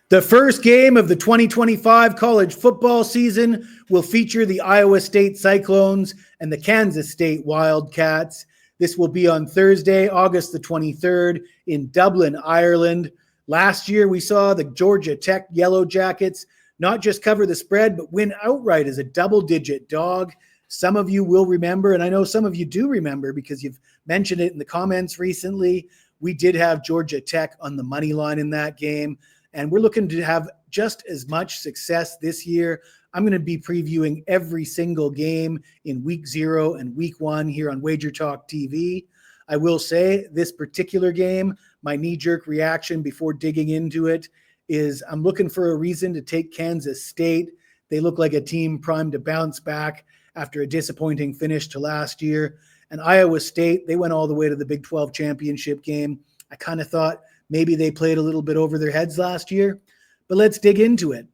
The first game of the 2025 college football season will feature the Iowa State Cyclones and the Kansas State Wildcats. This will be on Thursday, August the 23rd in Dublin, Ireland. Last year, we saw the Georgia Tech Yellow Jackets not just cover the spread, but win outright as a double-digit dog. Some of you will remember, and I know some of you do remember because you've mentioned it in the comments recently. We did have Georgia Tech on the money line in that game. And we're looking to have just as much success this year. I'm going to be previewing every single game in week 0 and week 1 here on Wager Talk TV. I will say this particular game, my knee-jerk reaction before digging into it is I'm looking for a reason to take Kansas State. They look like a team primed to bounce back after a disappointing finish to last year. And Iowa State, they went all the way to the Big 12 championship game. I kind of thought maybe they played a little bit over their heads last year, but let's dig into it.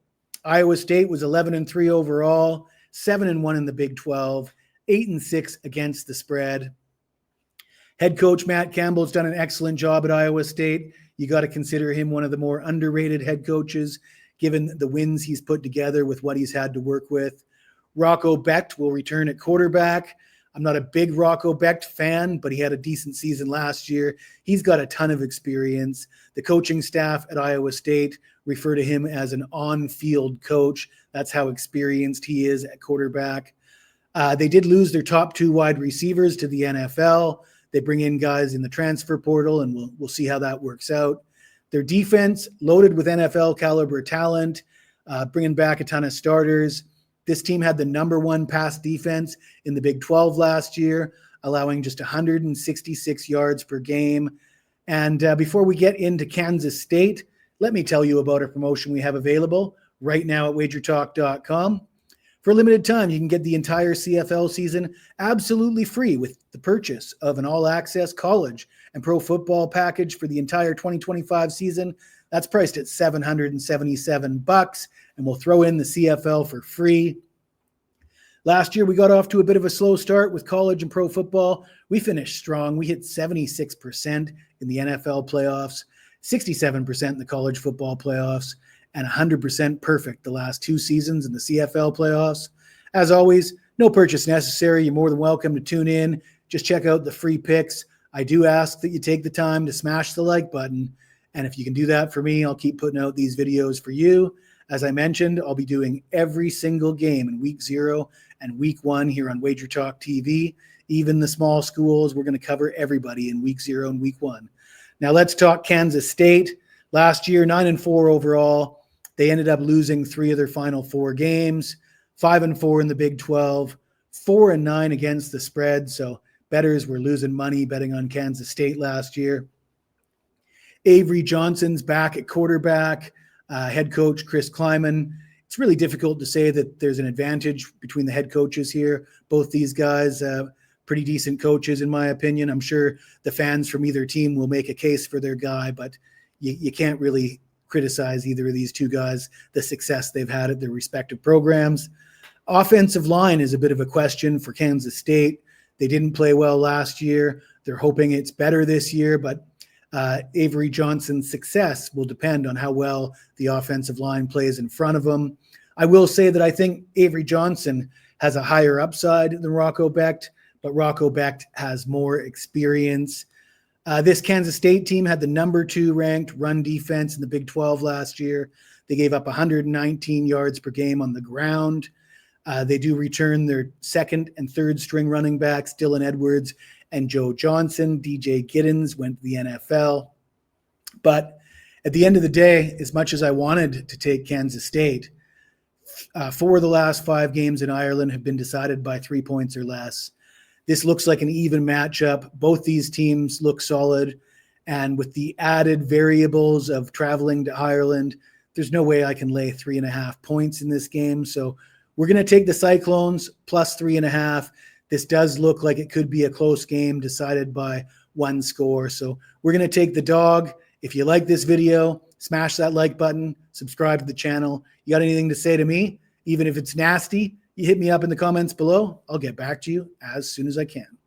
Iowa State was 11-3 overall, 7-1 in the Big 12, 8-6 against the spread. Head coach Matt Campbell's done an excellent job at Iowa State. You got to consider him one of the more underrated head coaches, given the wins he's put together with what he's had to work with. Rocco Becht will return at quarterback. I'm not a big Rocco Becht fan, but he had a decent season last year. He's got a ton of experience. The coaching staff at Iowa State refer to him as an on-field coach. That's how experienced he is at quarterback. They did lose their top 2 wide receivers to the NFL. They bring in guys in the transfer portal, and we'll see how that works out. Their defense, loaded with NFL caliber talent, bringing back a ton of starters. This team had the number 1 pass defense in the Big 12 last year, allowing just 166 yards per game. And before we get into Kansas State, let me tell you about a promotion we have available right now at wagertalk.com. For a limited time, you can get the entire CFL season absolutely free with the purchase of an all-access college and pro football package for the entire 2025 season. That's priced at $777, and we'll throw in the CFL for free. Last year, we got off to a bit of a slow start with college and pro football. We finished strong. We hit 76% in the NFL playoffs, 67% in the college football playoffs, and 100% perfect the last 2 seasons in the CFL playoffs. As always, no purchase necessary. You're more than welcome to tune in. Just check out the free picks. I do ask that you take the time to smash the like button. And if you can do that for me, I'll keep putting out these videos for you. As I mentioned, I'll be doing every single game in week 0 and week 1 here on Wager Talk TV. Even the small schools, we're going to cover everybody in week 0 and week 1. Now let's talk Kansas State. Last year, 9-4 overall. They ended up losing 3 of their final 4 games, 5-4 in the Big 12, 4-9 against the spread. So bettors were losing money betting on Kansas State last year. Avery Johnson's back at quarterback, head coach Chris Kleiman. It's really difficult to say that there's an advantage between the head coaches here. Both these guys, pretty decent coaches in my opinion. I'm sure the fans from either team will make a case for their guy, but you can't really criticize either of these 2 guys, the success they've had at their respective programs. Offensive line is a bit of a question for Kansas State. They didn't play well last year. They're hoping it's better this year, but Avery Johnson's success will depend on how well the offensive line plays in front of him. I will say that I think Avery Johnson has a higher upside than Rocco Becht, but Rocco Becht has more experience. This Kansas State team had the number 2 ranked run defense in the Big 12 last year. They gave up 119 yards per game on the ground. They do return their 2nd and 3rd string running backs, Dylan Edwards and Joe Johnson. DJ Giddens went to the NFL. But at the end of the day, as much as I wanted to take Kansas State, 4 of the last 5 games in Ireland have been decided by 3 points or less. This looks like an even matchup. Both these teams look solid. And with the added variables of traveling to Ireland, there's no way I can lay 3.5 points in this game. So we're going to take the Cyclones plus 3.5. This does look like it could be a close game decided by 1 score. So we're going to take the dog. If you like this video, smash that like button, subscribe to the channel. You got anything to say to me? Even if it's nasty, you hit me up in the comments below. I'll get back to you as soon as I can.